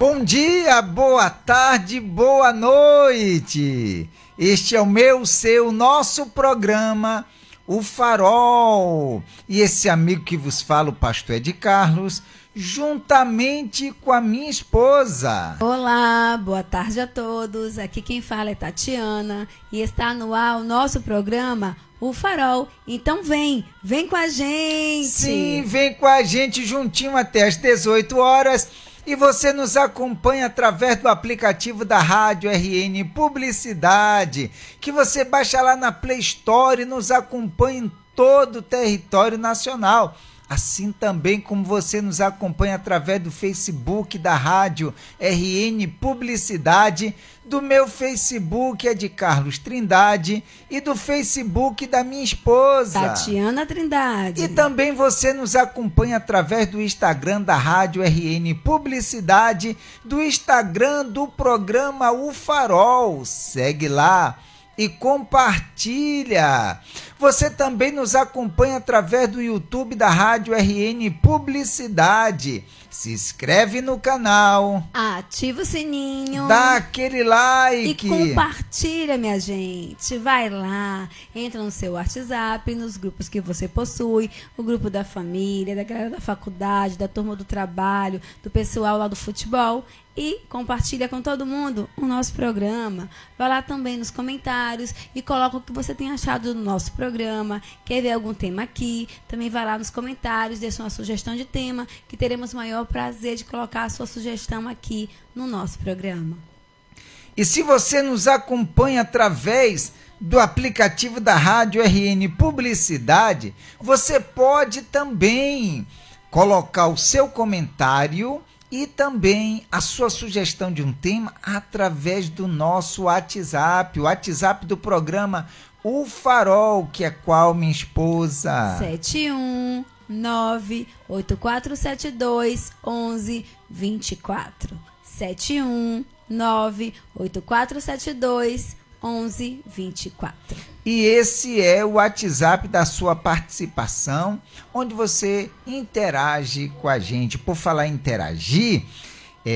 Bom dia, boa tarde, boa noite. Este é o meu, seu, nosso programa, O Farol. E esse amigo que vos fala, o pastor Ed Carlos, juntamente com a minha esposa. Olá, boa tarde a todos. Aqui quem fala é Tatiana e está no ar o nosso programa, O Farol. Então vem com a gente. Sim, vem com a gente juntinho até às 18 horas. E você nos acompanha através do aplicativo da Rádio RN Publicidade, que você baixa lá na Play Store e nos acompanha em todo o território nacional. Assim também como você nos acompanha através do Facebook da Rádio RN Publicidade, do meu Facebook é de Carlos Trindade e do Facebook da minha esposa, Tatiana Trindade. E também você nos acompanha através do Instagram da Rádio RN Publicidade, do Instagram do programa O Farol. Segue lá e compartilha. Você também nos acompanha através do YouTube da Rádio RN Publicidade. Se inscreve no canal, ativa o sininho, dá aquele like e compartilha, minha gente. Vai lá, entra no seu WhatsApp, nos grupos que você possui, o grupo da família, da galera da faculdade, da turma do trabalho, do pessoal lá do futebol, e compartilha com todo mundo o nosso programa. Vai lá também nos comentários e coloca o que você tem achado do nosso programa. Quer ver algum tema aqui? Também vai lá nos comentários, deixa uma sugestão de tema, que teremos o maior prazer de colocar a sua sugestão aqui no nosso programa. E se você nos acompanha através do aplicativo da Rádio RN Publicidade, você pode também colocar o seu comentário e também a sua sugestão de um tema através do nosso WhatsApp, o WhatsApp do programa O Farol, que é qual, minha esposa? 71984721124. 71984721124. E esse é o WhatsApp da sua participação, onde você interage com a gente. Por falar em interagir,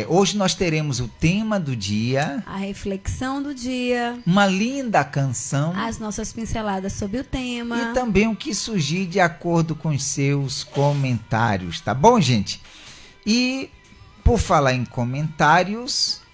hoje nós teremos o tema do dia, a reflexão do dia, uma linda canção, as nossas pinceladas sobre o tema e também o que surgir de acordo com os seus comentários, tá bom, gente? E por falar em comentários,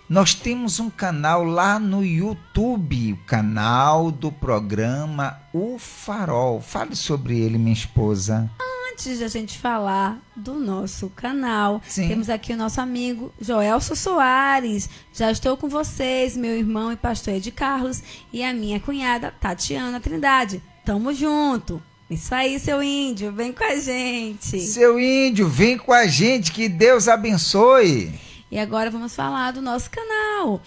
nós temos um canal lá no YouTube, o canal do programa O Farol. Fale sobre ele, minha esposa. Antes de a gente falar do nosso canal, sim, temos aqui o nosso amigo Joelso Soares. Já estou com vocês, meu irmão e pastor Ed Carlos, e a minha cunhada Tatiana Trindade. Tamo junto. Isso aí, seu índio, vem com a gente. Seu índio, vem com a gente, que Deus abençoe. E agora vamos falar do nosso canal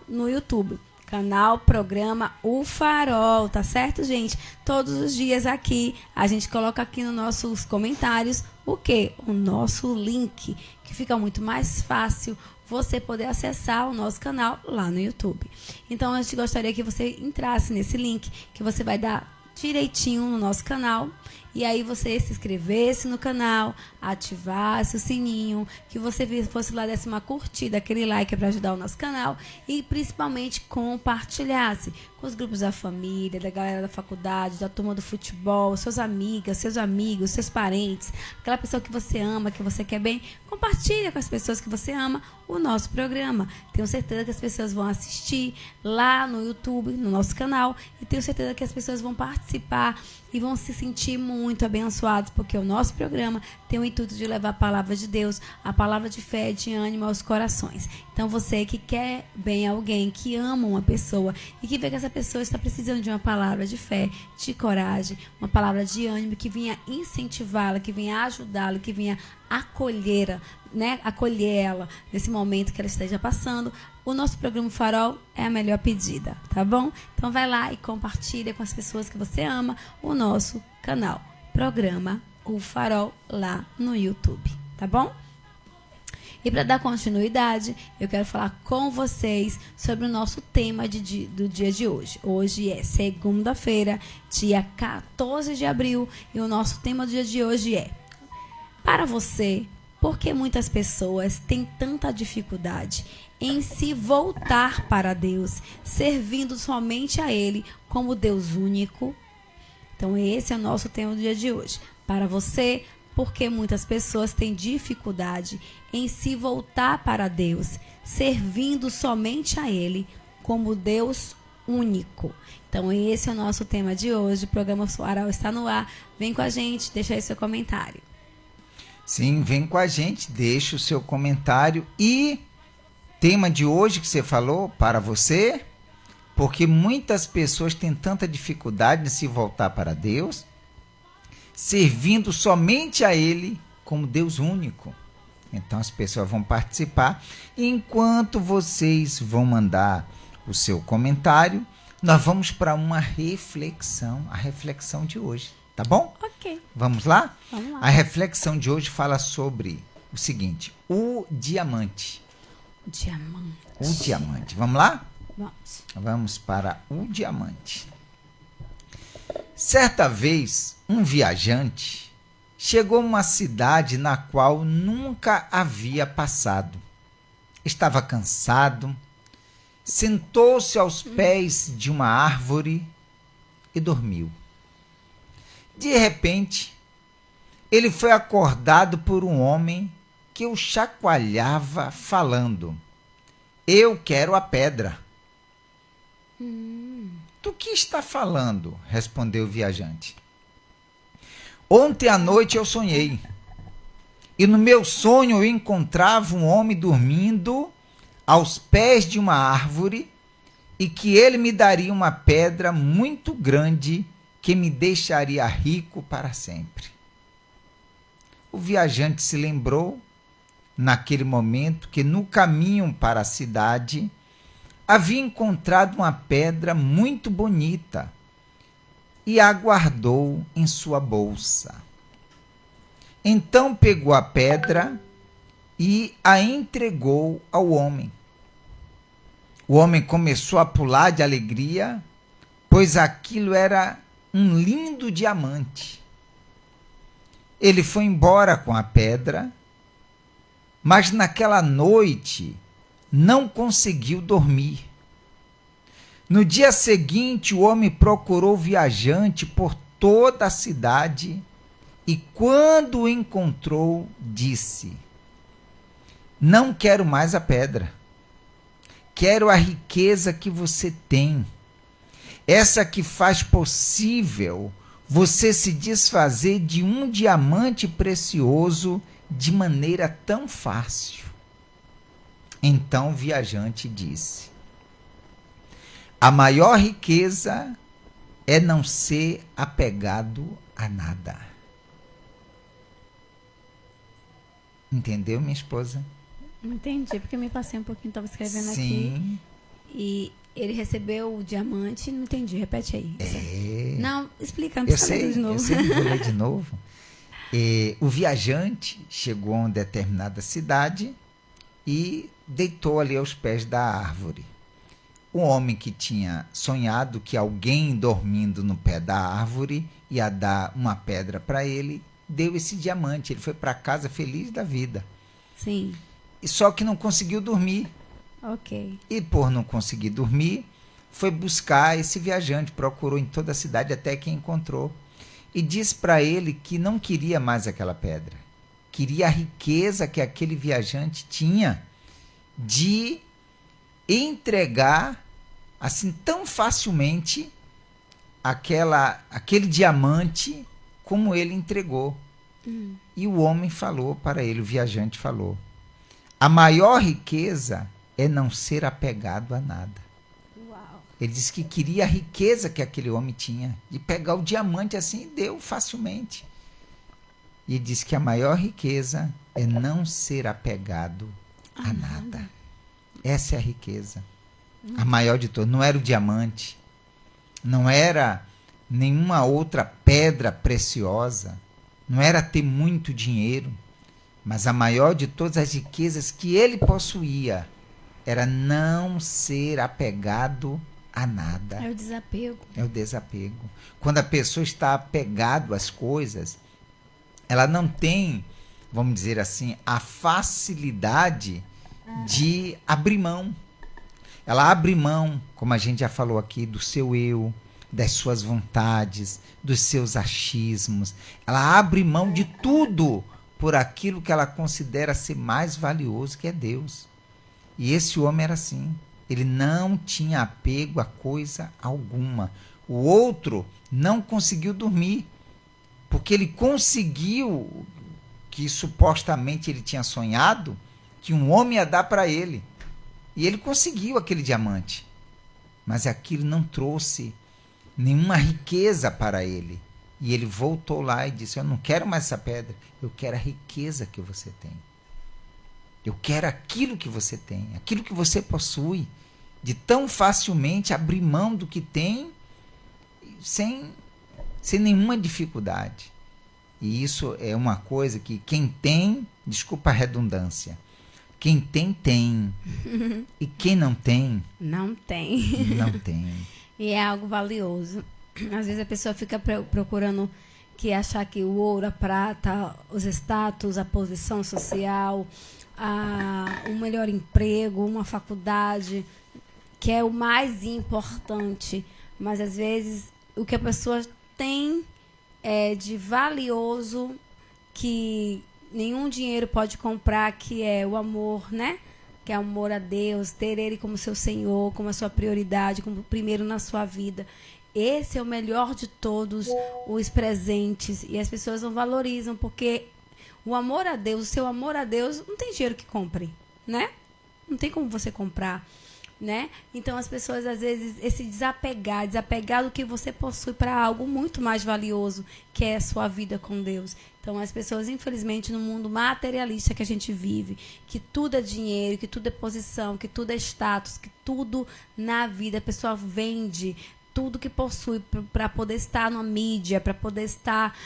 no YouTube. Canal Programa O Farol, tá certo, gente? Todos os dias aqui, a gente coloca aqui nos nossos comentários o quê? O nosso link, que fica muito mais fácil você poder acessar o nosso canal lá no YouTube. Então, a gente gostaria que você entrasse nesse link, que você vai dar direitinho no nosso canal. E aí você se inscrevesse no canal, ativasse o sininho, que você fosse lá, desse uma curtida, aquele like para ajudar o nosso canal e principalmente compartilhasse com os grupos da família, da galera da faculdade, da turma do futebol, suas amigas, seus amigos, seus parentes, aquela pessoa que você ama, que você quer bem. Compartilha com as pessoas que você ama o nosso programa. Tenho certeza que as pessoas vão assistir lá no YouTube, no nosso canal, e tenho certeza que as pessoas vão participar e vão se sentir muito abençoados, porque o nosso programa tem o intuito de levar a palavra de Deus, a palavra de fé, de ânimo aos corações. Então você que quer bem a alguém, que ama uma pessoa e que vê que essa pessoa está precisando de uma palavra de fé, de coragem, uma palavra de ânimo que venha incentivá-la, que venha ajudá-la, que venha acolher ela nesse momento que ela esteja passando, o nosso programa Farol é a melhor pedida, tá bom? Então vai lá e compartilha com as pessoas que você ama o nosso canal, Programa O Farol, lá no YouTube, tá bom? E para dar continuidade, eu quero falar com vocês sobre o nosso tema do dia de hoje. Hoje é segunda-feira, dia 14 de abril, e o nosso tema do dia de hoje é: para você, Porque muitas pessoas têm tanta dificuldade em se voltar para Deus, servindo somente a Ele como Deus único. Então esse é o nosso tema do dia de hoje. Para você, porque muitas pessoas têm dificuldade em se voltar para Deus, servindo somente a Ele como Deus único. Então esse é o nosso tema de hoje. O programa Farol está no ar. Vem com a gente, deixa aí seu comentário. Sim, vem com a gente, deixa o seu comentário. E tema de hoje que você falou para você, porque muitas pessoas têm tanta dificuldade de se voltar para Deus, servindo somente a Ele como Deus único. Então as pessoas vão participar. Enquanto vocês vão mandar o seu comentário, nós vamos para uma reflexão, a reflexão de hoje, tá bom? Ok. Vamos lá? Vamos lá. A reflexão de hoje fala sobre o seguinte: o diamante. O diamante. O diamante. Vamos lá? Vamos. Vamos para o diamante. Certa vez, um viajante chegou a uma cidade na qual nunca havia passado. Estava cansado, sentou-se aos pés de uma árvore e dormiu. De repente, ele foi acordado por um homem que o chacoalhava, falando: "Eu quero a pedra." "Do que está falando?" respondeu o viajante. "Ontem à noite eu sonhei, e no meu sonho eu encontrava um homem dormindo aos pés de uma árvore e que ele me daria uma pedra muito grande que me deixaria rico para sempre." O viajante se lembrou, naquele momento, que no caminho para a cidade havia encontrado uma pedra muito bonita e a guardou em sua bolsa. Então pegou a pedra e a entregou ao homem. O homem começou a pular de alegria, pois aquilo era um lindo diamante. Ele foi embora com a pedra, mas naquela noite não conseguiu dormir. No dia seguinte, o homem procurou o viajante por toda a cidade e, quando o encontrou, disse: "Não quero mais a pedra. Quero a riqueza que você tem. Essa que faz possível você se desfazer de um diamante precioso de maneira tão fácil." Então o viajante disse: "A maior riqueza é não ser apegado a nada." Entendeu, minha esposa? Entendi, porque eu me passei um pouquinho, estava escrevendo aqui. Sim. E ele recebeu o diamante, não entendi, repete aí. É. Não, explica, não Eu precisa ler de novo. eu sei que vou ler de novo. O viajante chegou a uma determinada cidade e deitou ali aos pés da árvore. O homem que tinha sonhado que alguém dormindo no pé da árvore ia dar uma pedra para ele, deu esse diamante. Ele foi para casa feliz da vida. Sim. Só que não conseguiu dormir. Ok. E por não conseguir dormir, foi buscar esse viajante, procurou em toda a cidade até que encontrou. E disse para ele que não queria mais aquela pedra. Queria a riqueza que aquele viajante tinha de entregar assim tão facilmente aquele diamante como ele entregou. E o homem falou para ele, o viajante falou: "A maior riqueza é não ser apegado a nada." Uau. Ele disse que queria a riqueza que aquele homem tinha, de pegar o diamante assim e deu facilmente. E ele disse que a maior riqueza é não ser apegado a nada. Essa é a riqueza. A maior de todas. Não era o diamante, não era nenhuma outra pedra preciosa, não era ter muito dinheiro, mas a maior de todas as riquezas que ele possuía era não ser apegado a nada. É o desapego. É o desapego. Quando a pessoa está apegada às coisas, ela não tem vamos dizer assim, a facilidade de abrir mão. Ela abre mão, como a gente já falou aqui, do seu eu, das suas vontades, dos seus achismos. Ela abre mão de tudo por aquilo que ela considera ser mais valioso, que é Deus. E esse homem era assim. Ele não tinha apego a coisa alguma. O outro não conseguiu dormir, porque ele conseguiu, que supostamente ele tinha sonhado, que um homem ia dar para ele. E ele conseguiu aquele diamante. Mas aquilo não trouxe nenhuma riqueza para ele. E ele voltou lá e disse: eu não quero mais essa pedra, eu quero a riqueza que você tem. Eu quero aquilo que você tem, aquilo que você possui. De tão facilmente abrir mão do que tem sem nenhuma dificuldade. E isso é uma coisa que quem tem, desculpa a redundância, quem tem, tem. E quem não tem... Não tem. Não tem. E é algo valioso. Às vezes a pessoa fica procurando achar que o ouro, a prata, os status, a posição social, um melhor emprego, uma faculdade, que é o mais importante. Mas às vezes o que a pessoa tem de valioso, que nenhum dinheiro pode comprar, que é o amor, né? Que é o amor a Deus, ter Ele como seu Senhor, como a sua prioridade, como primeiro na sua vida. Esse é o melhor de todos os presentes. E as pessoas não valorizam, porque o amor a Deus, o seu amor a Deus, não tem dinheiro que compre, né? Não tem como você comprar, né? Então as pessoas, às vezes, esse desapegar do que você possui para algo muito mais valioso, que é a sua vida com Deus. Então as pessoas, infelizmente, no mundo materialista que a gente vive, que tudo é dinheiro, que tudo é posição, que tudo é status, que tudo na vida a pessoa vende tudo que possui para poder estar na mídia, para poder estar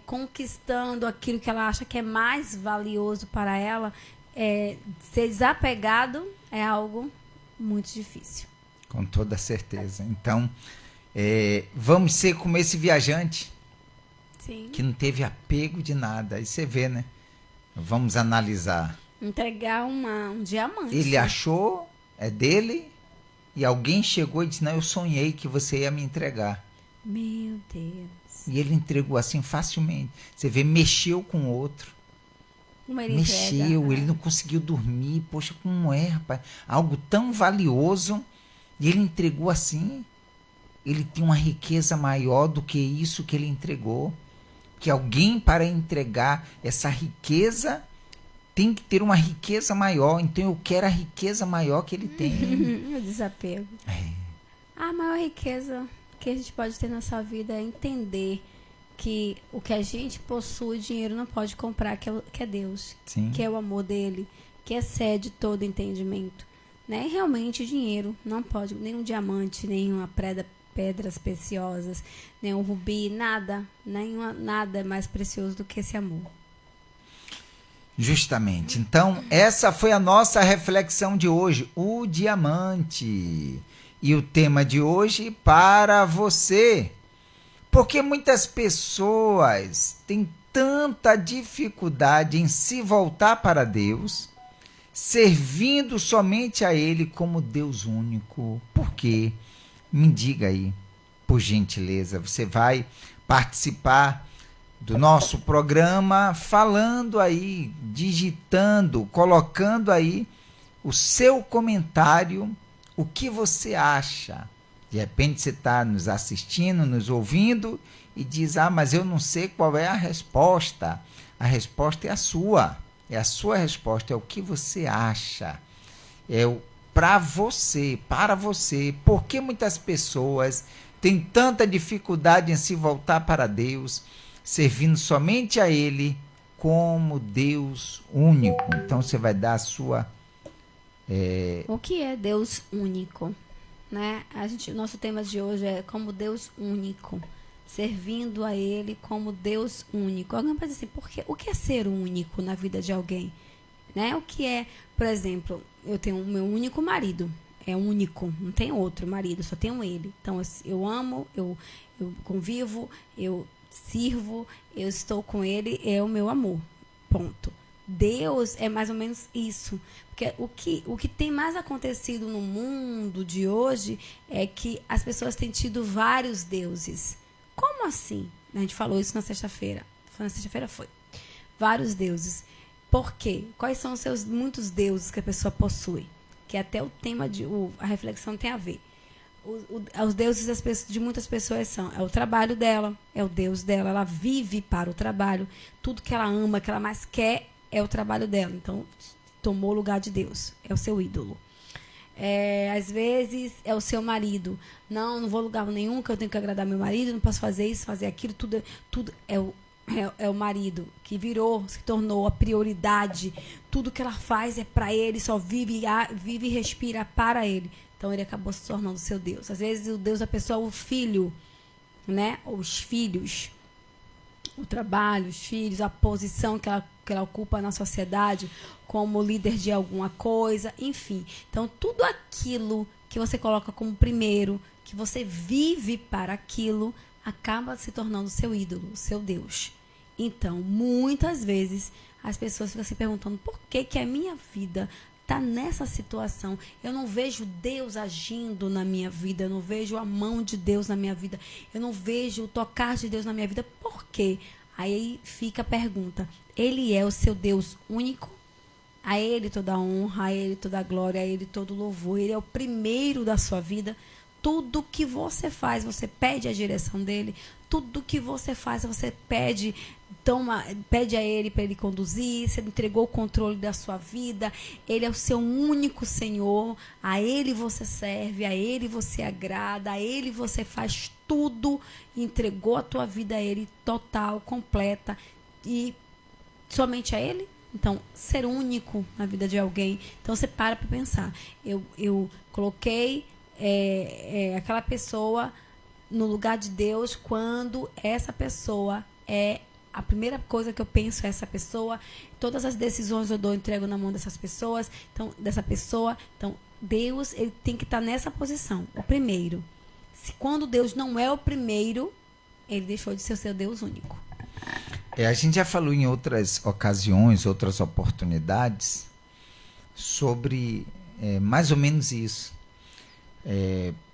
conquistando aquilo que ela acha que é mais valioso para ela. Ser desapegado é algo muito difícil. Com toda certeza. Então, vamos ser como esse viajante. Sim. Que não teve apego de nada. Aí você vê, né? Vamos analisar. Entregar um diamante. Ele achou, é dele, e alguém chegou e disse: não, eu sonhei que você ia me entregar. Meu Deus. E ele entregou assim facilmente. Você vê, mexeu com o outro. Como ele mexeu, entrega, ele não conseguiu dormir. Poxa, como é, rapaz? Algo tão valioso. E ele entregou assim. Ele tem uma riqueza maior do que isso que ele entregou. Que alguém, para entregar essa riqueza, tem que ter uma riqueza maior. Então eu quero a riqueza maior que ele tem. O desapego. A maior riqueza que a gente pode ter nessa vida é entender que o que a gente possui, dinheiro não pode comprar, que é Deus. Sim. Que é o amor dele, que excede todo entendimento, né? E realmente dinheiro não pode, nem um diamante, nem uma pedras preciosas, nem um rubi, nada é mais precioso do que esse amor. Justamente. Então, essa foi a nossa reflexão de hoje, o diamante. E o tema de hoje para você. Porque muitas pessoas têm tanta dificuldade em se voltar para Deus, servindo somente a Ele como Deus único. Por quê? Me diga aí, por gentileza. Você vai participar do nosso programa falando aí, digitando, colocando aí o seu comentário, o que você acha. De repente você está nos assistindo, nos ouvindo e diz: mas eu não sei qual é a resposta. A resposta é a sua resposta, é o que você acha. Para você. Por que muitas pessoas têm tanta dificuldade em se voltar para Deus, servindo somente a Ele como Deus único? Então você vai dar a sua... O que é Deus único? Né? Nosso tema de hoje é como Deus único, servindo a Ele como Deus único. Alguém pode dizer assim, o que é ser único na vida de alguém? Né? O que é, por exemplo, eu tenho o meu único marido, é único, não tem outro marido, só tenho ele. Então eu amo, eu convivo, eu sirvo, eu estou com ele, é o meu amor. Ponto. Deus é mais ou menos isso. Porque o que tem mais acontecido no mundo de hoje é que as pessoas têm tido vários deuses. Como assim? A gente falou isso na sexta-feira. Na sexta-feira foi. Vários deuses. Por quê? Quais são os seus muitos deuses que a pessoa possui? Que até o tema a reflexão tem a ver. Os deuses de muitas pessoas é o trabalho dela, é o Deus dela, ela vive para o trabalho. Tudo que ela ama, que ela mais quer, é o trabalho dela. Então, tomou o lugar de Deus, é o seu ídolo. Às vezes é o seu marido. Não vou lugar nenhum, que eu tenho que agradar meu marido, não posso fazer isso, fazer aquilo, tudo é o marido que se tornou a prioridade. Tudo que ela faz é para ele, só vive e respira para ele. Então ele acabou se tornando seu Deus. Às vezes o Deus da pessoa é o filho, né? Ou os filhos, o trabalho, os filhos, a posição que ela ocupa na sociedade como líder de alguma coisa, enfim. Então tudo aquilo que você coloca como primeiro, que você vive para aquilo, acaba se tornando seu ídolo, seu Deus. Então, muitas vezes, as pessoas ficam se perguntando por que a minha vida está nessa situação. Eu não vejo Deus agindo na minha vida, eu não vejo a mão de Deus na minha vida, eu não vejo o tocar de Deus na minha vida. Por quê? Aí fica a pergunta, ele é o seu Deus único? A ele toda a honra, a ele toda a glória, a ele todo o louvor, ele é o primeiro da sua vida. Tudo que você faz, você pede a direção dele. Tudo que você faz, você pede a ele para ele conduzir. Você entregou o controle da sua vida. Ele é o seu único Senhor. A ele você serve, a ele você agrada, a ele você faz tudo. Entregou a tua vida a ele total, completa. E somente a ele? Então, ser único na vida de alguém. Então, você para pensar. Eu coloquei aquela pessoa no lugar de Deus quando essa pessoa a primeira coisa que eu penso é essa pessoa. Todas as decisões eu entrego na mão dessa pessoa. Então, Deus, ele tem que estar nessa posição, o primeiro. Quando Deus não é o primeiro, ele deixou de ser o seu Deus único. A gente já falou em outras ocasiões, outras oportunidades, sobre mais ou menos isso.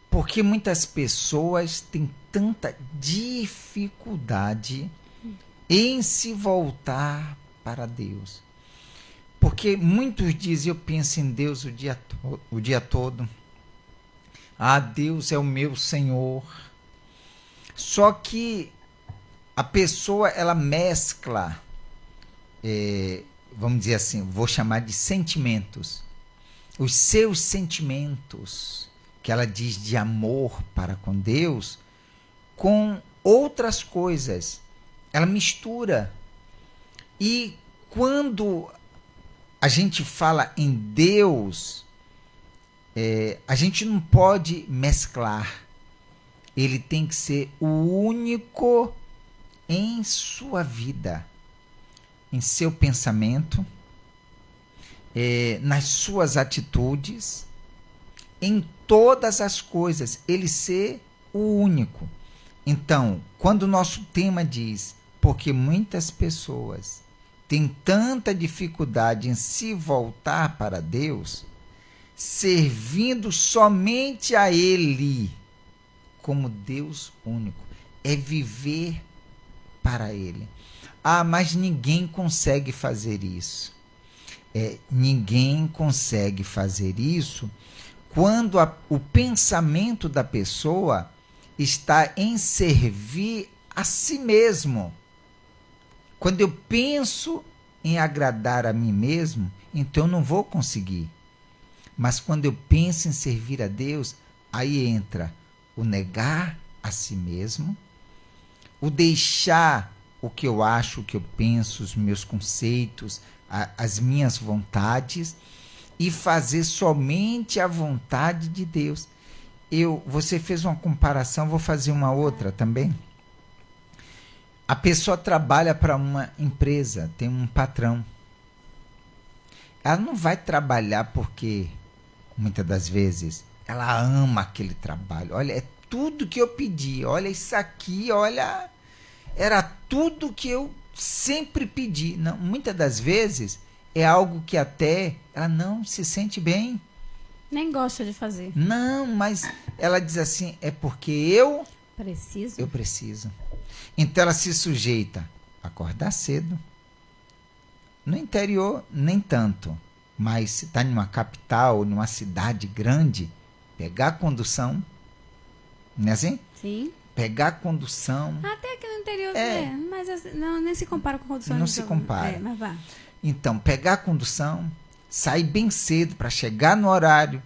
Porque muitas pessoas têm tanta dificuldade em se voltar para Deus. Porque muitos dizem, eu penso em Deus o dia todo. Deus é o meu Senhor. Só que a pessoa, ela mescla, vamos dizer assim, vou chamar de sentimentos. Os seus sentimentos, que ela diz de amor para com Deus, com outras coisas. Ela mistura. E quando a gente fala em Deus, a gente não pode mesclar. Ele tem que ser o único em sua vida, em seu pensamento, nas suas atitudes, em todas as coisas, ele ser o único. Então, quando o nosso tema diz, porque muitas pessoas têm tanta dificuldade em se voltar para Deus, servindo somente a Ele como Deus único, é viver para Ele. Mas ninguém consegue fazer isso. Ninguém consegue fazer isso quando o pensamento da pessoa está em servir a si mesmo. Quando eu penso em agradar a mim mesmo, então eu não vou conseguir. Mas quando eu penso em servir a Deus, aí entra o negar a si mesmo, o deixar o que eu acho, o que eu penso, os meus conceitos, as minhas vontades, e fazer somente a vontade de Deus. Você fez uma comparação, vou fazer uma outra também. A pessoa trabalha para uma empresa, tem um patrão. Ela não vai trabalhar porque, muitas das vezes, ela ama aquele trabalho. Olha, é tudo que eu pedi. Olha isso aqui, olha, era tudo que eu sempre pedir. Não, muitas das vezes é algo que até ela não se sente bem. Nem gosta de fazer. Não, mas ela diz assim, é porque eu preciso. Então ela se sujeita a acordar cedo. No interior, nem tanto. Mas se está numa capital, numa cidade grande, pegar a condução, não é assim? Sim. Pegar a condução. Até aqui no interior, mas assim, não, nem se compara com a condução. Não se compara. Mas vá. Então, pegar a condução, sair bem cedo para chegar no horário,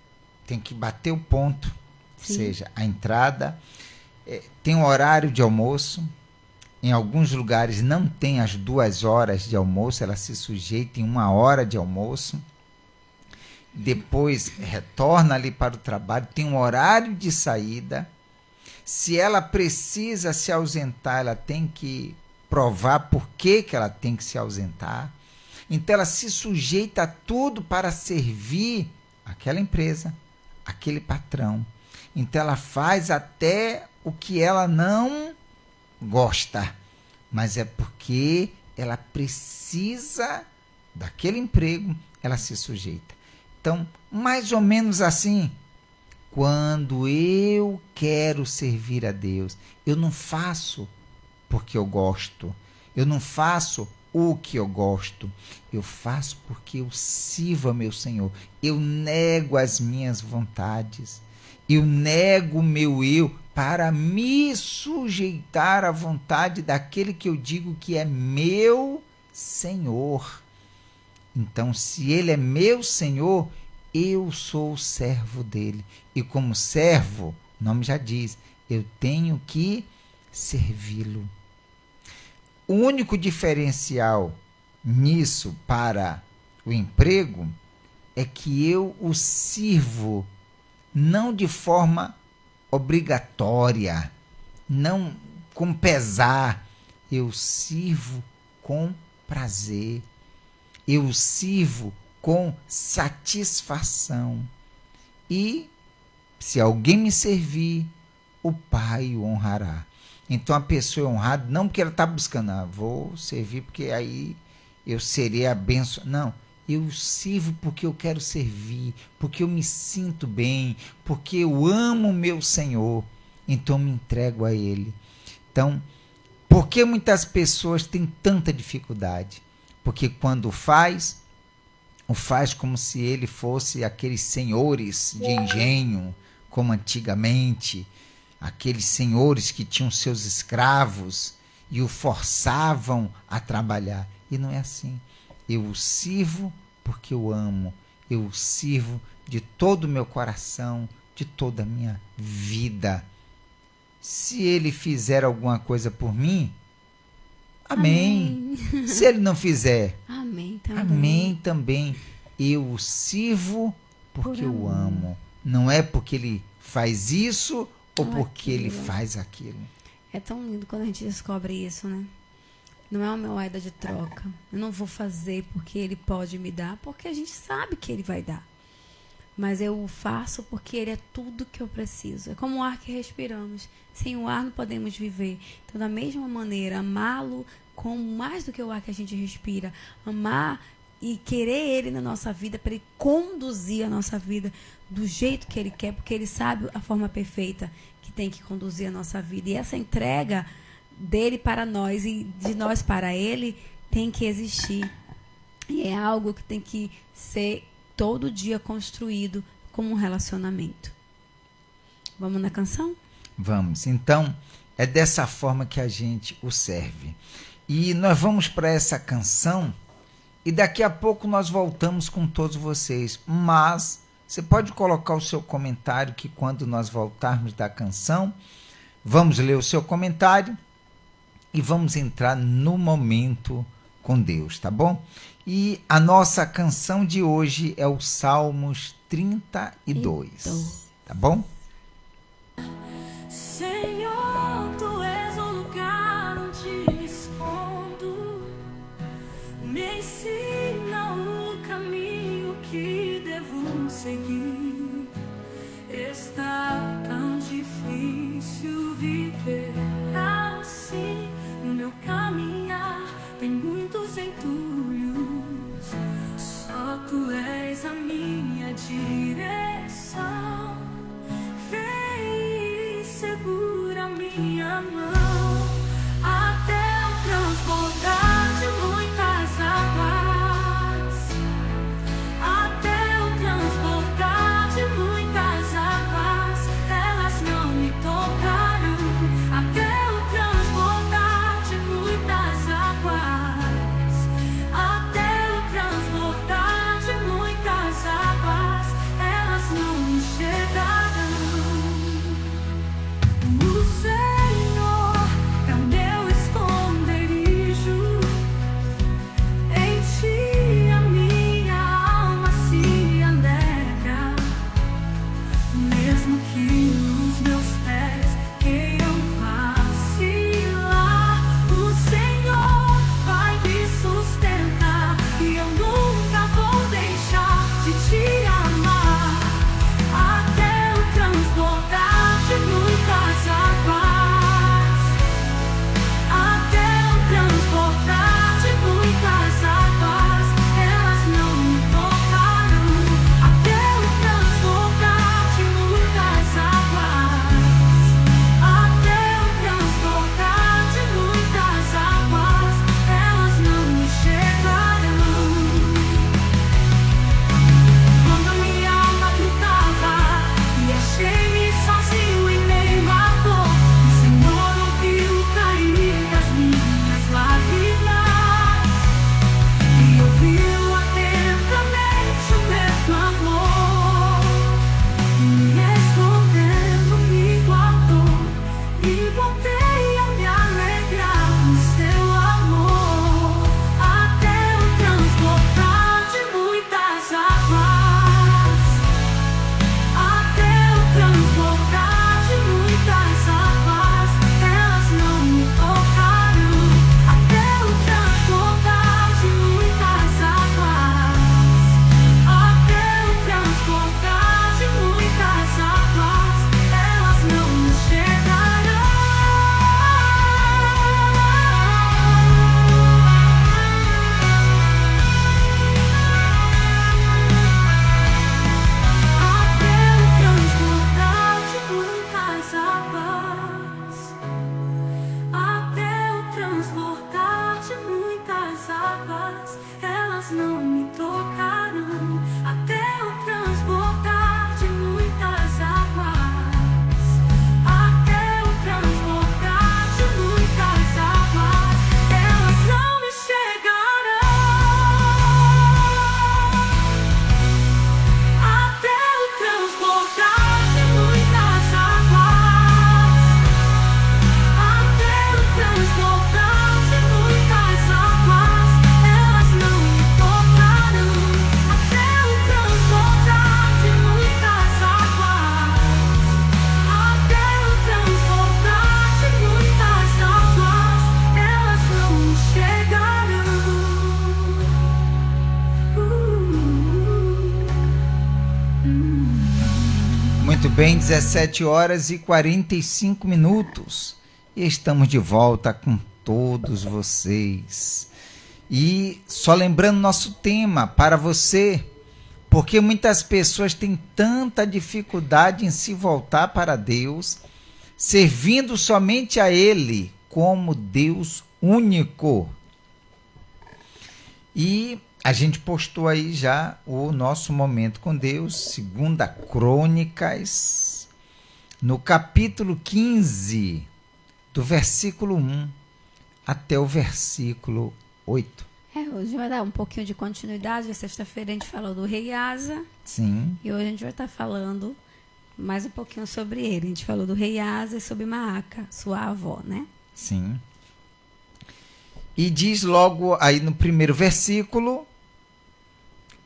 tem que bater o ponto, ou seja, a entrada. Tem um horário de almoço. Em alguns lugares não tem as 2 horas de almoço, ela se sujeita em 1 hora de almoço. Depois retorna ali para o trabalho, tem um horário de saída. Se ela precisa se ausentar, ela tem que provar por que ela tem que se ausentar. Então ela se sujeita a tudo para servir aquela empresa, aquele patrão. Então ela faz até o que ela não gosta, mas é porque ela precisa daquele emprego, ela se sujeita. Então, mais ou menos assim, quando eu quero servir a Deus, eu não faço porque eu gosto, eu não faço o que eu gosto, eu faço porque eu sirvo a meu Senhor, eu nego as minhas vontades, eu nego o meu eu para me sujeitar à vontade daquele que eu digo que é meu Senhor. Então, se ele é meu Senhor, eu sou o servo dele. E como servo, o nome já diz, eu tenho que servi-lo. O único diferencial nisso para o emprego é que eu o sirvo não de forma obrigatória, não com pesar, eu sirvo com prazer, eu sirvo com satisfação. E se alguém me servir, o Pai o honrará. Então a pessoa é honrada não porque ela está buscando, vou servir porque aí eu serei a bênção. Não, eu sirvo porque eu quero servir, porque eu me sinto bem, porque eu amo o meu Senhor, então me entrego a Ele. Então, por que muitas pessoas têm tanta dificuldade? Porque quando o faz como se ele fosse aqueles senhores de engenho, como antigamente, aqueles senhores que tinham seus escravos e o forçavam a trabalhar. E não é assim. Eu o sirvo porque eu amo, eu o sirvo de todo o meu coração, de toda a minha vida. Se ele fizer alguma coisa por mim, amém. Se ele não fizer, amém também. Amém também. Eu o sirvo porque eu amo. Não é porque ele faz isso ou porque ele faz aquilo. É tão lindo quando a gente descobre isso, né? Não é uma moeda de troca. Eu não vou fazer porque ele pode me dar, porque a gente sabe que ele vai dar. Mas eu o faço porque ele é tudo que eu preciso. É como o ar que respiramos. Sem o ar não podemos viver. Então, da mesma maneira, amá-lo como mais do que o ar que a gente respira. Amar e querer ele na nossa vida, para ele conduzir a nossa vida do jeito que ele quer, porque ele sabe a forma perfeita que tem que conduzir a nossa vida. E essa entrega dele para nós e de nós para ele tem que existir. E é algo que tem que ser todo dia construído como um relacionamento. Vamos na canção? Vamos. Então, é dessa forma que a gente o serve. E nós vamos para essa canção e daqui a pouco nós voltamos com todos vocês. Mas você pode colocar o seu comentário que quando nós voltarmos da canção, vamos ler o seu comentário e vamos entrar no momento com Deus, tá bom? E a nossa canção de hoje é o Salmos 32, tá bom? Senhor, tu és o lugar onde me escondo, me ensina o caminho que devo seguir. Está tão difícil viver assim, no meu caminhar entulhos. Só tu és a minha direção. Vem e segura minha mão até eu transbordar de muitas águas. Até eu transbordar de muitas águas, elas não me tocarão. Até eu transbordar de muitas águas. Até eu transbordar de muitas águas, elas não me chegarão. O Senhor é o meu esconderijo, em ti a minha alma se alegra. Mesmo que os meus pés queiram vacilar, o Senhor vai me sustentar e eu nunca vou deixar de te amar. Até eu transbordar de muitas águas. Até eu transbordar de muitas águas, elas não me tocarão. Até eu transbordar de muitas águas. Até eu transbordar de muitas águas, elas não me chegarão. Quando minha alma gritava e achei-me sozinho em meio à dor, o Senhor ouviu o cair das minhas lágrimas e ouviu atentamente o meu clamor. Me escondendo me guardou e voltei a me alegrar no seu amor. Até eu transbordar de muitas águas. Até eu transbordar de muitas águas, elas não me tocarão. Até eu transbordar de muitas águas. Até eu transbordar de muitas águas, elas não me chegarão. Até eu transbordar de muitas águas. Até eu transbordar de muitas águas, elas não me tocarão. Até eu transbordar de muitas águas. Até eu transbordar de muitas águas, elas não me chegarão. Até eu transbordar de muitas águas. Até eu transbordar de muitas águas, elas não me tocarão. Até eu transbordar de muitas águas. Até eu transbordar de muitas águas, elas não me chegarão. Muito bem, 17 horas e 45 minutos. E estamos de volta com todos vocês. E só lembrando nosso tema para você, porque muitas pessoas têm tanta dificuldade em se voltar para Deus, servindo somente a Ele como Deus único. E a gente postou aí já o nosso momento com Deus, 2 Crônicas, no capítulo 15, do versículo 1 até o versículo 8. Hoje vai dar um pouquinho de continuidade. Sexta-feira a gente falou do rei Asa. Sim. E hoje a gente vai estar falando mais um pouquinho sobre ele. A gente falou do rei Asa e sobre Maaca, sua avó, né? Sim. E diz logo aí no primeiro versículo: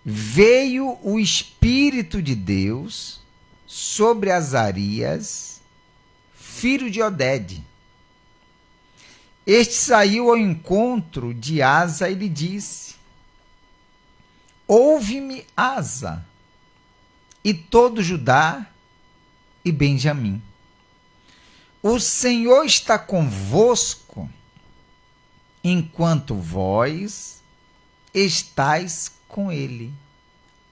veio o Espírito de Deus sobre Azarias, filho de Odede. Este saiu ao encontro de Asa e lhe disse: ouve-me, Asa, e todo Judá e Benjamim. O Senhor está convosco, enquanto vós estais com ele.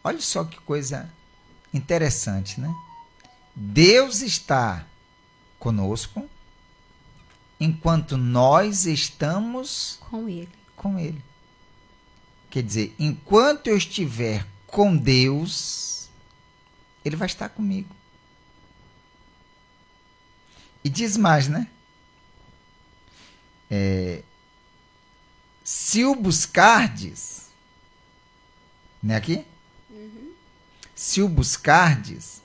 Olha só que coisa interessante, né? Deus está conosco enquanto nós estamos Com ele. com ele. Quer dizer, enquanto eu estiver com Deus, ele vai estar comigo. E diz mais, né? Se o buscardes, né aqui? Se o buscardes,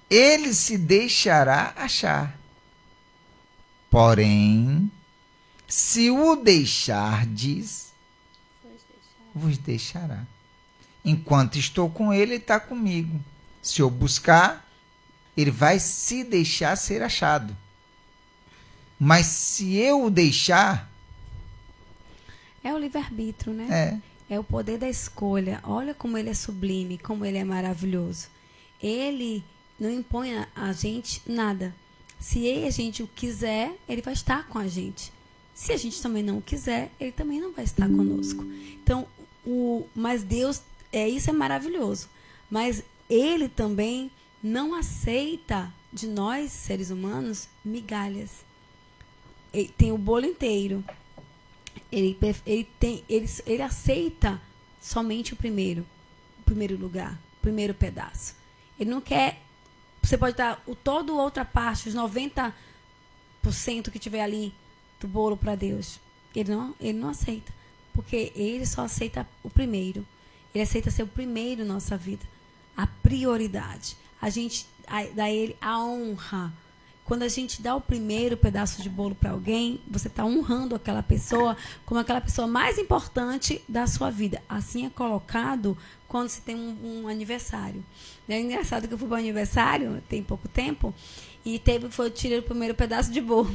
ele se deixará achar. Porém, se o deixardes, vos deixará. Enquanto estou com ele, ele está comigo. Se eu buscar, ele vai se deixar ser achado. Mas se eu o deixar... É o livre-arbítrio, né? É o poder da escolha. Olha como ele é sublime, como ele é maravilhoso. Ele não impõe a gente nada. Se a gente o quiser, ele vai estar com a gente. Se a gente também não o quiser, ele também não vai estar conosco. Então, mas Deus, isso é maravilhoso. Mas ele também não aceita de nós, seres humanos, migalhas. Ele tem o bolo inteiro. Ele aceita somente o primeiro lugar, o primeiro pedaço. Ele não quer. Você pode dar toda a outra parte, os 90% que tiver ali do bolo para Deus. Ele não aceita. Porque ele só aceita o primeiro. Ele aceita ser o primeiro em nossa vida. A prioridade. A gente dá a ele a honra. Quando a gente dá o primeiro pedaço de bolo para alguém, você está honrando aquela pessoa como aquela pessoa mais importante da sua vida. Assim é colocado quando se tem um aniversário. É engraçado que eu fui para o aniversário, tem pouco tempo, e eu tirei o primeiro pedaço de bolo.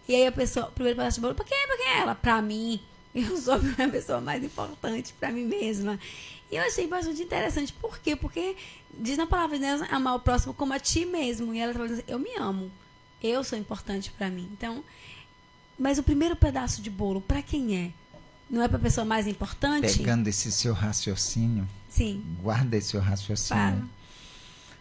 E aí a pessoa, o primeiro pedaço de bolo, para quem é ela? Para mim. Eu sou a pessoa mais importante para mim mesma. E eu achei bastante interessante. Por quê? Porque diz na palavra de Deus, amar o próximo como a ti mesmo. E ela está dizendo, eu me amo. Eu sou importante para mim. Então, mas o primeiro pedaço de bolo, para quem é? Não é para a pessoa mais importante? Pegando esse seu raciocínio, sim. Guarda esse seu raciocínio. Fala.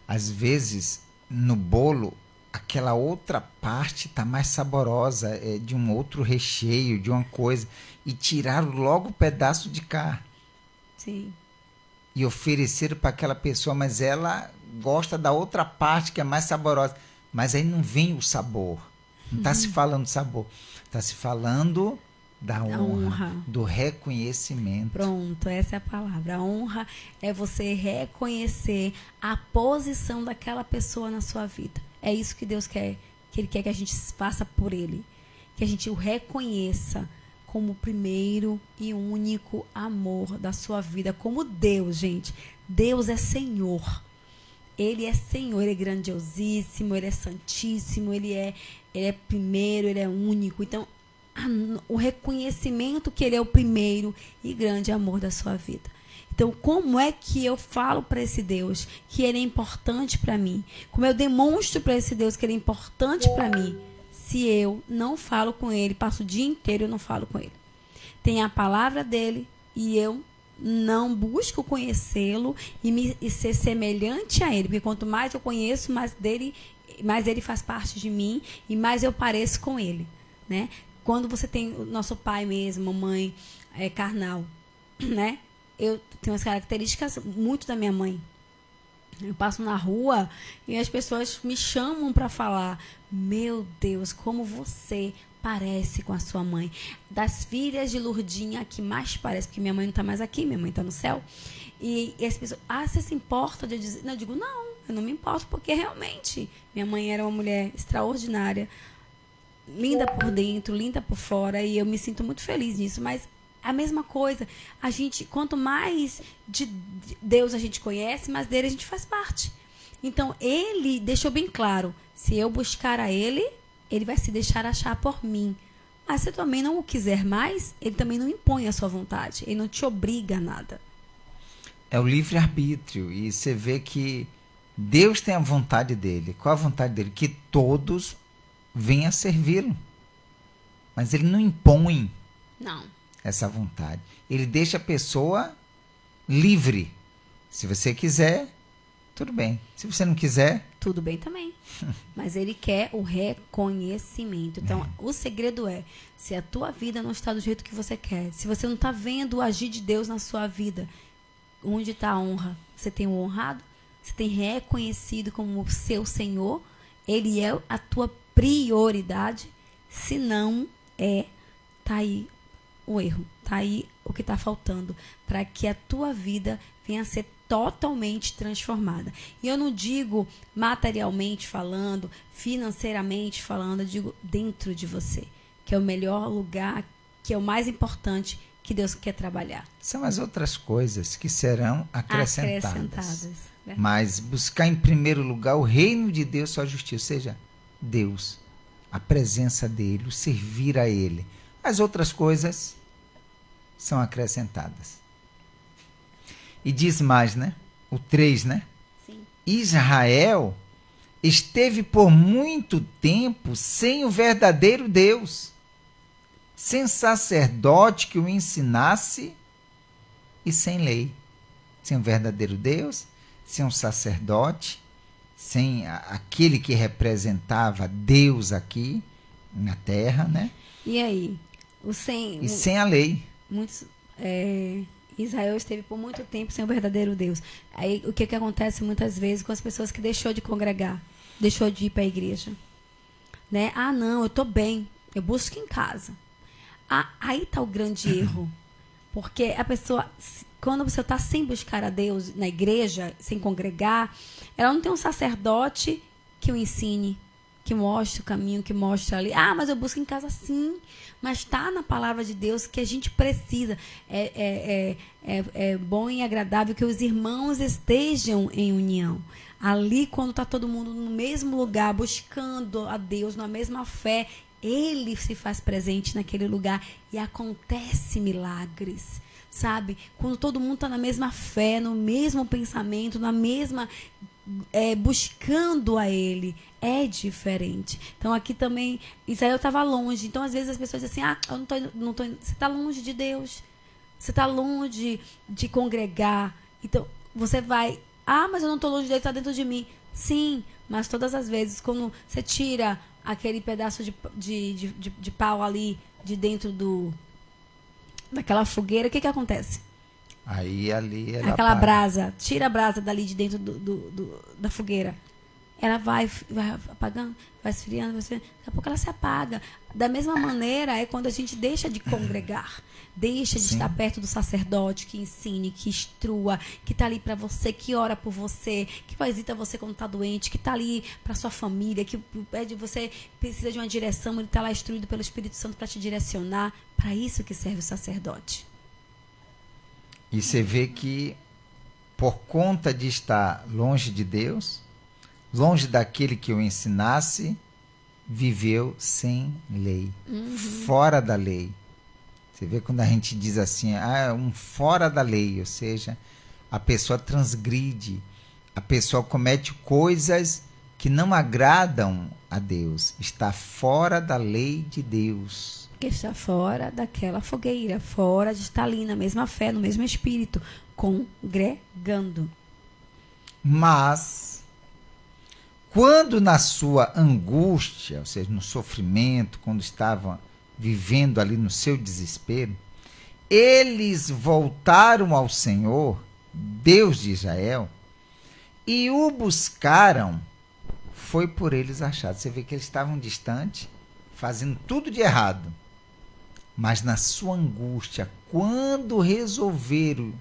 Às vezes, no bolo, aquela outra parte está mais saborosa, é de um outro recheio, de uma coisa. E tiraram logo o pedaço de cá. Sim. E ofereceram para aquela pessoa, mas ela gosta da outra parte que é mais saborosa. Mas aí não vem o sabor. Não está se falando sabor. Está se falando da honra, do reconhecimento. Pronto, essa é a palavra. A honra é você reconhecer a posição daquela pessoa na sua vida. É isso que Deus quer, que Ele quer que a gente faça por Ele. Que a gente o reconheça como o primeiro e único amor da sua vida. Como Deus, gente. Deus é Senhor. Ele é Senhor, Ele é grandiosíssimo, Ele é santíssimo, Ele é primeiro, Ele é único. Então, o reconhecimento que Ele é o primeiro e grande amor da sua vida. Então, como é que eu falo para esse Deus que Ele é importante para mim? Como eu demonstro para esse Deus que Ele é importante para mim? Se eu não falo com Ele, passo o dia inteiro eu não falo com Ele. Tem a palavra dEle e eu não busco conhecê-lo e ser semelhante a Ele. Porque quanto mais eu conheço, mais Ele faz parte de mim e mais eu pareço com Ele, né? Quando você tem o nosso pai mesmo, mamãe carnal, né? Eu tenho as características muito da minha mãe. Eu passo na rua e as pessoas me chamam para falar: meu Deus, como você parece com a sua mãe. Das filhas de Lurdinha, a que mais parece, porque minha mãe não está mais aqui, minha mãe está no céu. E as pessoas, você se importa de dizer? Não, eu digo, não, eu não me importo, porque realmente minha mãe era uma mulher extraordinária, linda por dentro, linda por fora, e eu me sinto muito feliz nisso, mas a mesma coisa, a gente, quanto mais de Deus a gente conhece, mais dele a gente faz parte. Então, Ele deixou bem claro, se eu buscar a Ele, Ele vai se deixar achar por mim. Mas se eu também não o quiser mais, Ele também não impõe a sua vontade, Ele não te obriga a nada. É o livre-arbítrio, e você vê que Deus tem a vontade dele. Qual a vontade dele? Que todos venham a servi-lo. Mas Ele não impõe. Não. essa vontade. Ele deixa a pessoa livre. Se você quiser, tudo bem. Se você não quiser, Tudo bem também. Mas ele quer o reconhecimento. Então, o segredo é, se a tua vida não está do jeito que você quer, se você não está vendo o agir de Deus na sua vida, onde está a honra? Você tem o honrado? Você tem reconhecido como o seu Senhor? Ele é a tua prioridade? Se não é, tá aí o erro. Tá aí o que está faltando para que a tua vida venha a ser totalmente transformada. E eu não digo materialmente falando, financeiramente falando, eu digo dentro de você, que é o melhor lugar, que é o mais importante que Deus quer trabalhar. são as outras coisas que serão acrescentadas. Né? Mas buscar em primeiro lugar o reino de Deus, sua justiça, ou seja, Deus, a presença dele, o servir a ele. As outras coisas são acrescentadas. E diz mais, né? O 3, né? Sim. Israel esteve por muito tempo sem o verdadeiro Deus, sem sacerdote que o ensinasse e sem lei. Sem o verdadeiro Deus, sem um sacerdote, sem aquele que representava Deus aqui na terra, né? E aí? E sem a lei. Muitos, Israel esteve por muito tempo sem o verdadeiro Deus. Aí o que acontece muitas vezes com as pessoas que deixou de congregar, deixou de ir para a igreja, né? Ah, não, eu estou bem, eu busco em casa. Ah, aí está o grande erro, porque a pessoa, quando você está sem buscar a Deus na igreja, sem congregar, ela não tem um sacerdote que o ensine, que mostre o caminho, que mostre ali. Ah, mas eu busco em casa sim. Mas está na palavra de Deus que a gente precisa. É bom e agradável que os irmãos estejam em união. Ali, quando está todo mundo no mesmo lugar, buscando a Deus, na mesma fé, Ele se faz presente naquele lugar e acontece milagres. Sabe? Quando todo mundo está na mesma fé, no mesmo pensamento, na mesma... buscando a Ele, é diferente. Então aqui também Israel estava longe. Então às vezes as pessoas dizem assim, eu não tô indo. Você está longe de Deus, você está longe de congregar. Então você vai, mas eu não estou longe dele, está dentro de mim. Sim, mas todas as vezes quando você tira aquele pedaço de pau ali de dentro daquela fogueira, o que acontece? Aí ali ela aquela apaga. brasa, tira a brasa dali de dentro da fogueira. Ela vai apagando, vai esfriando, daqui a pouco ela se apaga. Da mesma maneira é quando a gente deixa de congregar, deixa de Sim. estar perto do sacerdote que ensine, que instrua, que está ali para você, que ora por você, que visita você quando está doente, que está ali para sua família, que pede você precisa de uma direção, ele está lá instruído pelo Espírito Santo para te direcionar. Para isso que serve o sacerdote. E você vê que, por conta de estar longe de Deus, longe daquele que o ensinasse, viveu sem lei, fora da lei. Você vê quando a gente diz assim, um fora da lei, ou seja, a pessoa transgride, a pessoa comete coisas que não agradam a Deus, está fora da lei de Deus. Que está fora daquela fogueira, fora de estar ali na mesma fé, no mesmo espírito, congregando. Mas, quando na sua angústia, ou seja, no sofrimento, quando estavam vivendo ali no seu desespero, eles voltaram ao Senhor, Deus de Israel, e o buscaram, foi por eles achado. Você vê que eles estavam distantes, fazendo tudo de errado. Mas na sua angústia, quando resolveram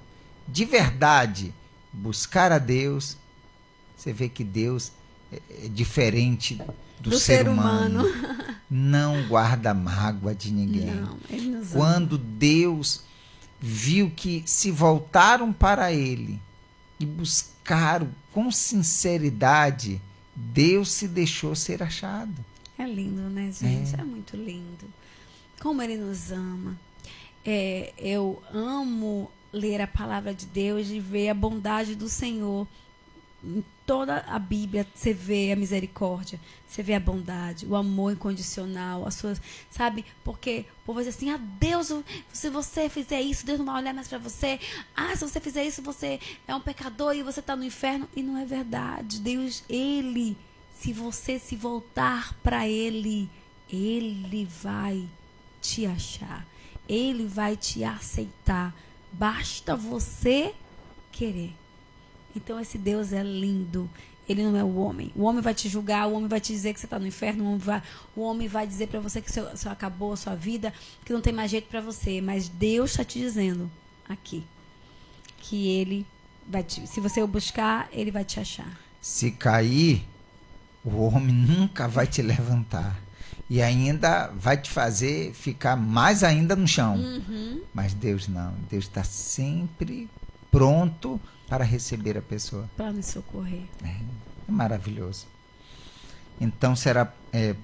de verdade buscar a Deus, você vê que Deus é diferente do ser humano. Não guarda mágoa de ninguém. Não, Ele nos ama. Quando Deus viu que se voltaram para Ele e buscaram com sinceridade, Deus se deixou ser achado. É lindo, né, gente? É muito lindo. Como Ele nos ama. Eu amo ler a palavra de Deus e ver a bondade do Senhor Em toda a Bíblia você vê a misericórdia, você vê a bondade, o amor incondicional, as suas, sabe? Porque o povo diz assim: Deus, se você fizer isso, Deus não vai olhar mais para você. Se você fizer isso, você é um pecador e você está no inferno. E não é verdade. Deus, se você se voltar para Ele vai te achar. Ele vai te aceitar. Basta você querer. Então esse Deus é lindo. Ele não é o homem. O homem vai te julgar, o homem vai te dizer que você está no inferno, o homem vai dizer para você que você acabou a sua vida, que não tem mais jeito para você. Mas Deus está te dizendo aqui que Ele vai se você o buscar, Ele vai te achar. Se cair, o homem nunca vai te levantar. E ainda vai te fazer ficar mais ainda no chão. Mas Deus não. Deus está sempre pronto para receber a pessoa. Para nos socorrer. É maravilhoso. Então será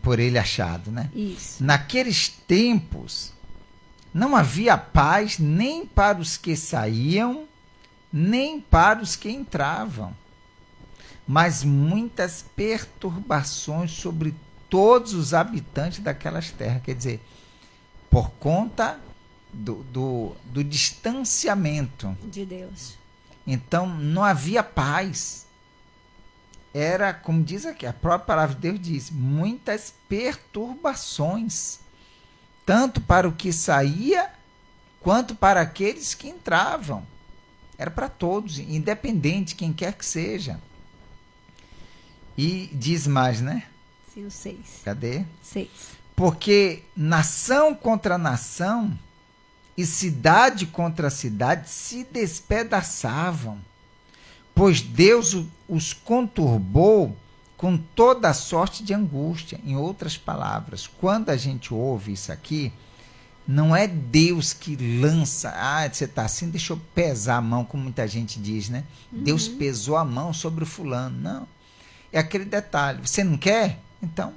por ele achado, né? Isso. Naqueles tempos não havia paz nem para os que saíam, nem para os que entravam, mas muitas perturbações sobre todos os habitantes daquelas terras. Quer dizer, por conta do distanciamento de Deus. Então não havia paz. Era, como diz aqui, a própria palavra de Deus diz, muitas perturbações, tanto para o que saía, quanto para aqueles que entravam. Era para todos, independente, quem quer que seja. E diz mais, né? Sim, o 6. Cadê? 6. Porque nação contra nação e cidade contra cidade se despedaçavam, pois Deus os conturbou com toda a sorte de angústia. Em outras palavras, quando a gente ouve isso aqui, não é Deus que lança, você está assim, deixa eu pesar a mão, como muita gente diz, né? Deus pesou a mão sobre o fulano. Não. É aquele detalhe. Você não quer? Então,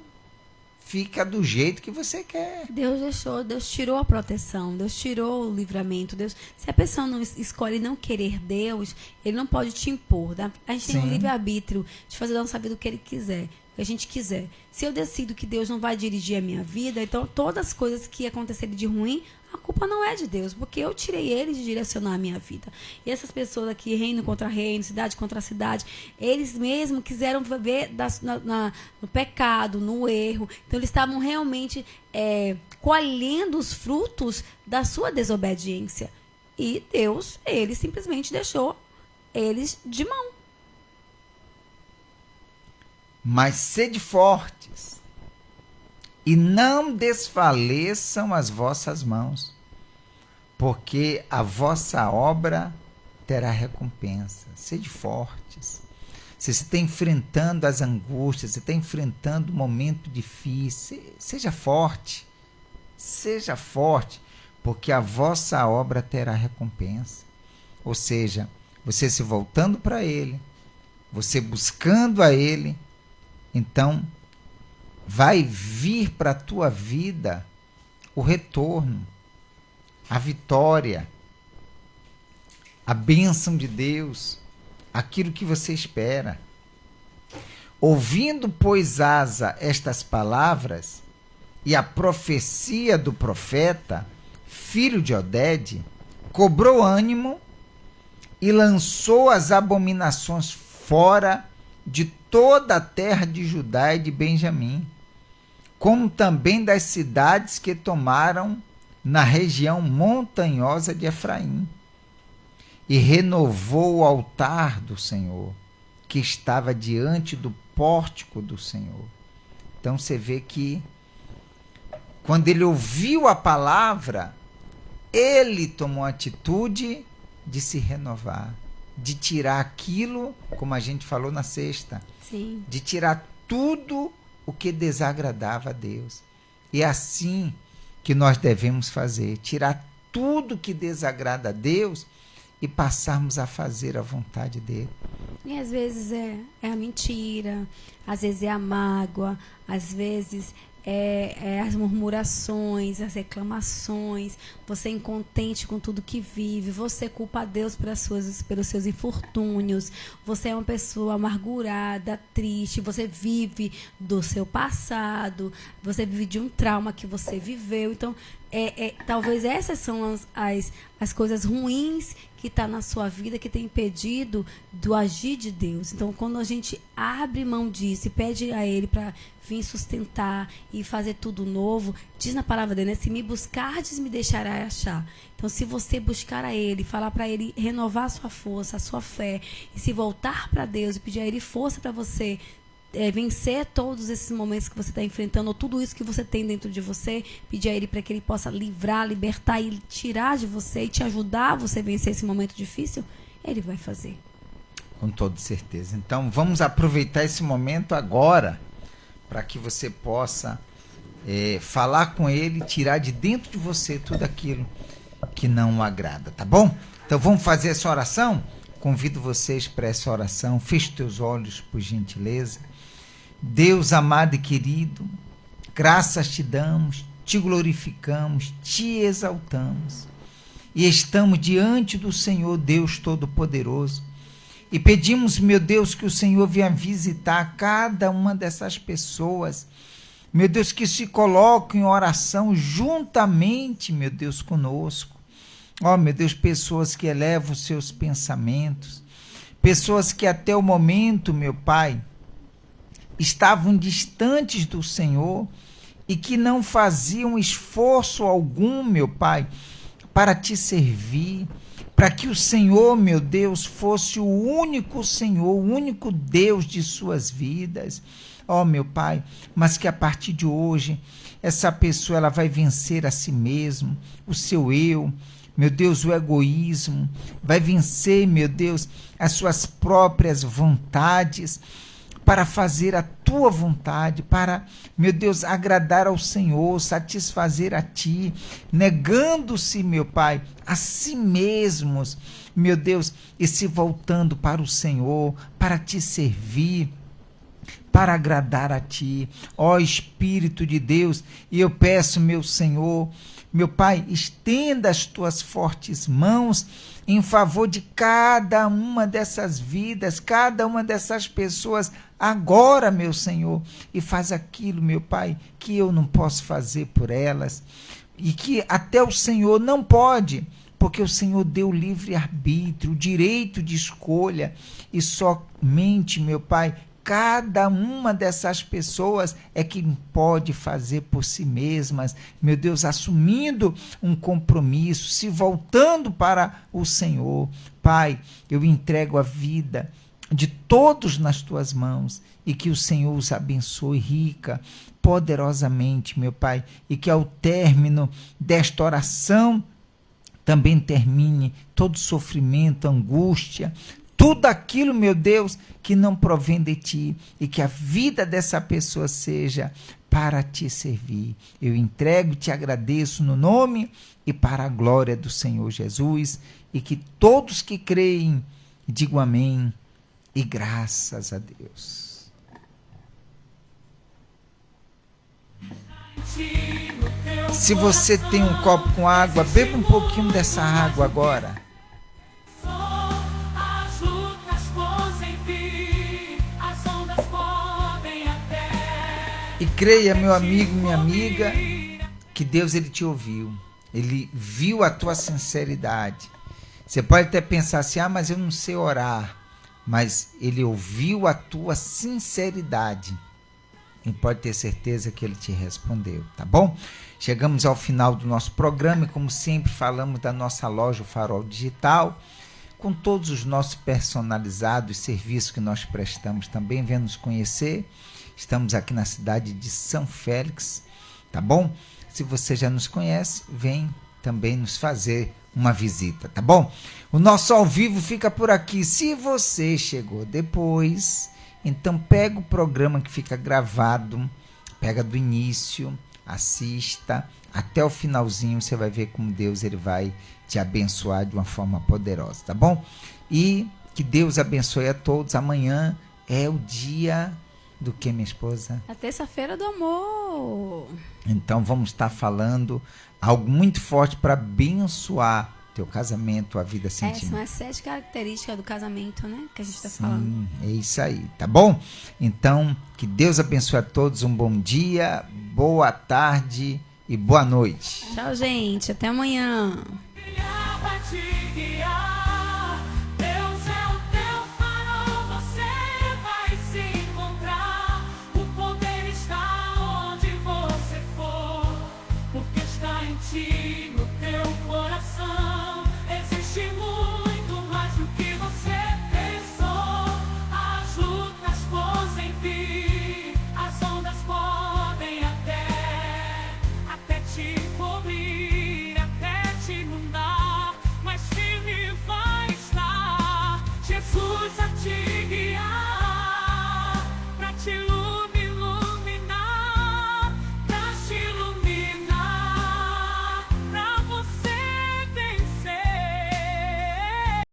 fica do jeito que você quer. Deus tirou a proteção, Deus tirou o livramento. Se a pessoa não escolhe não querer Deus, Ele não pode te impor. A gente tem um livre-arbítrio de fazer da nossa vida o que Ele quiser, o que a gente quiser. Se eu decido que Deus não vai dirigir a minha vida, então todas as coisas que acontecerem de ruim, a culpa não é de Deus, porque eu tirei Ele de direcionar a minha vida. E essas pessoas aqui, reino contra reino, cidade contra cidade, eles mesmos quiseram viver no pecado, no erro. Então eles estavam realmente colhendo os frutos da sua desobediência. E Deus, Ele simplesmente deixou eles de mão. Mas sede fortes, e não desfaleçam as vossas mãos, porque a vossa obra terá recompensa. Sede fortes. Se você está enfrentando as angústias, você está enfrentando um momento difícil, seja forte. Seja forte, porque a vossa obra terá recompensa. Ou seja, você se voltando para Ele, você buscando a Ele, então vai vir para a tua vida o retorno, a vitória, a bênção de Deus, aquilo que você espera. Ouvindo, pois, Asa estas palavras e a profecia do profeta, filho de Odede, cobrou ânimo e lançou as abominações fora de toda a terra de Judá e de Benjamim, como também das cidades que tomaram na região montanhosa de Efraim, e renovou o altar do Senhor, que estava diante do pórtico do Senhor. Então você vê que, quando ele ouviu a palavra, ele tomou a atitude de se renovar, de tirar aquilo, como a gente falou na sexta, Sim. de tirar tudo o que desagradava a Deus. E é assim que nós devemos fazer, tirar tudo que desagrada a Deus e passarmos a fazer a vontade dele. E às vezes é a mentira, às vezes é a mágoa, às vezes as murmurações, as reclamações, você incontente com tudo que vive, você culpa a Deus pelos seus infortúnios, você é uma pessoa amargurada, triste, você vive do seu passado, você vive de um trauma que você viveu. Então, talvez essas são as coisas ruins que estão na sua vida, que tem impedido do agir de Deus. Então, quando a gente abre mão disso e pede a Ele para vir sustentar e fazer tudo novo, diz na palavra dele, né? Se me buscardes, me deixará achar. Então, se você buscar a Ele, falar para Ele renovar a sua força, a sua fé, e se voltar para Deus e pedir a Ele força para você vencer todos esses momentos que você está enfrentando, ou tudo isso que você tem dentro de você, pedir a Ele para que Ele possa livrar, libertar e tirar de você e te ajudar a você vencer esse momento difícil, Ele vai fazer. Com toda certeza. Então, vamos aproveitar esse momento agora para que você possa falar com Ele, tirar de dentro de você tudo aquilo que não o agrada, tá bom? Então, vamos fazer essa oração? Convido vocês para essa oração. Feche teus olhos, por gentileza. Deus amado e querido, graças te damos, te glorificamos, te exaltamos e estamos diante do Senhor Deus Todo-Poderoso e pedimos, meu Deus, que o Senhor venha visitar cada uma dessas pessoas, meu Deus, que se colocam em oração juntamente, meu Deus, conosco. Ó, meu Deus, pessoas que elevam os seus pensamentos, pessoas que até o momento, meu Pai, estavam distantes do Senhor e que não faziam esforço algum, meu Pai, para te servir, para que o Senhor, meu Deus, fosse o único Senhor, o único Deus de suas vidas. Ó, meu Pai, mas que a partir de hoje, essa pessoa ela vai vencer a si mesma, o seu eu, meu Deus, o egoísmo, vai vencer, meu Deus, as suas próprias vontades, para fazer a tua vontade, para, meu Deus, agradar ao Senhor, satisfazer a ti, negando-se, meu Pai, a si mesmos, meu Deus, e se voltando para o Senhor, para te servir, para agradar a ti, ó Espírito de Deus. E eu peço, meu Senhor, meu Pai, estenda as tuas fortes mãos em favor de cada uma dessas vidas, cada uma dessas pessoas agora, meu Senhor, e faz aquilo, meu Pai, que eu não posso fazer por elas e que até o Senhor não pode, porque o Senhor deu livre-arbítrio, o direito de escolha, e somente, meu Pai, cada uma dessas pessoas é quem pode fazer por si mesmas, meu Deus, assumindo um compromisso, se voltando para o Senhor. Pai, eu entrego a vida de todos nas tuas mãos e que o Senhor os abençoe rica, poderosamente, meu Pai, e que ao término desta oração também termine todo sofrimento, angústia, tudo aquilo, meu Deus, que não provém de ti, e que a vida dessa pessoa seja para te servir. Eu entrego e te agradeço no nome e para a glória do Senhor Jesus, e que todos que creem digam amém e graças a Deus. Se você tem um copo com água, beba um pouquinho dessa água agora. E creia, meu amigo, minha amiga, que Deus ele te ouviu. Ele viu a tua sinceridade. Você pode até pensar assim, mas eu não sei orar. Mas ele ouviu a tua sinceridade. E pode ter certeza que ele te respondeu, tá bom? Chegamos ao final do nosso programa e, como sempre, falamos da nossa loja, o Farol Digital, com todos os nossos personalizados, serviços que nós prestamos também. Venha nos conhecer. Estamos aqui na cidade de São Félix, tá bom? Se você já nos conhece, vem também nos fazer uma visita, tá bom? O nosso ao vivo fica por aqui. Se você chegou depois, então pega o programa que fica gravado, pega do início, assista até o finalzinho, você vai ver como Deus ele vai te abençoar de uma forma poderosa, tá bom? E que Deus abençoe a todos. Amanhã é o dia Do que, minha esposa? A terça-feira do amor. Então vamos estar falando algo muito forte para abençoar teu casamento, a vida São sentimental. as 7 características do casamento, né? Que a gente está falando. É isso aí, tá bom? Então, que Deus abençoe a todos, um bom dia, boa tarde e boa noite. Tchau, gente. Até amanhã. Brilhava, te guiava.